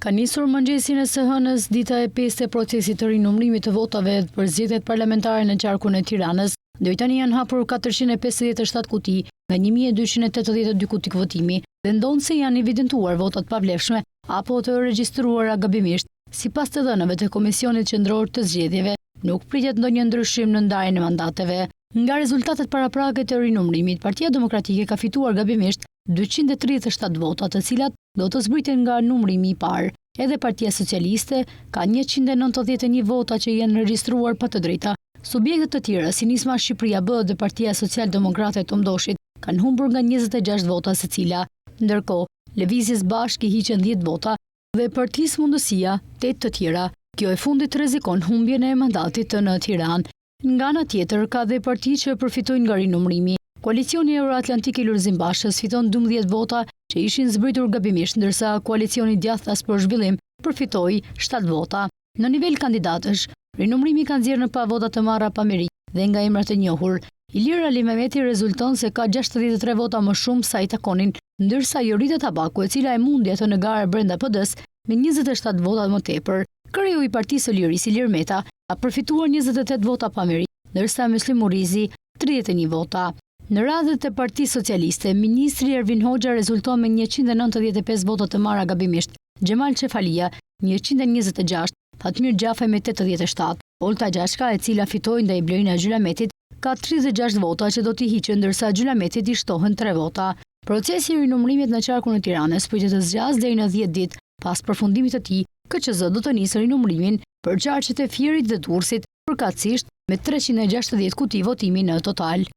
Ka nisur mëngjesin e së hënës dita e 5 e procesit të rinumrimit të votave për zgjedhjet parlamentare në qarkun e Tiranës. Deri tani janë hapur 457 kuti nga 1282 kutik votimi dhe ndonë se janë evidentuar votat pavlefshme apo të regjistruara gabimisht. Sipas të dhënave të Komisionit Qendror të Zgjedhjeve, nuk pritet ndonjë ndryshim në ndarjen e mandateve. Nga rezultatet paraprake të rinumrimit, Partia Demokratike ka fituar gabimisht 237 vota, të cilat do të zbriten nga numrimi i parë. Edhe Partia Socialiste ka 191 vota që janë regjistruar pa të drejta. Subjektet të tjera si Nisma Shqipëria B dhe Partia Social-Demokrate të Mdoshit kanë humbur nga 26 vota secila, ndërkohë Lëvizjes Bashk i hiqen 10 vota dhe Partisë Mundësia 8 të tjera. Kjo e fundit rrezikon humbjen e mandatit në Tiranë. Nga ana tjetër ka dhe parti që përfitojnë nga rinumrimi. Koalicioni Euroatlantik i Lulzim Bashës fiton 12 vota që ishin zbritur gabimisht, ndërsa koalicioni Djathtas për Zhvillim përfitoi 7 vota. Në nivel kandidatësh, rinumrimi ka nxjerrë në pa vota të marra pa meri dhe nga emrat e njohur. Ilir Ali Mehmeti rezulton se ka 63 vota më shumë sa i takonin, ndërsa Jorita Tabaku, e cila e mundi atë në garë brenda PD-s me 27 vota më tepër. Kreu i Partisë së Lirisë, Ilir Meta, ka përfituar 28 vota pa meri, ndërsa Muslim Murizi 31 vota. Në radhët e Partisë Socialiste, ministri Ervin Hoxha rezulton me 195 vota të marra gabimisht, Xhemal Çefalia 126, Fatmir Gjafaj me 87. Olta Gjashka, e cila fitoi ndaj Blerina Gjylametit, ka 36 vota që do t'i hiqen, ndërsa Gjylametit i shtohen 3 vota. Procesi i rinumrimit në qarkun e Tiranës pritet të zgjasë deri në 10 ditë. Pas përfundimit të tij, KQZ do të nisë rinumrimin për qarqet e Fierit dhe Durrësit, përkatësisht me 360 kuti votimi në total.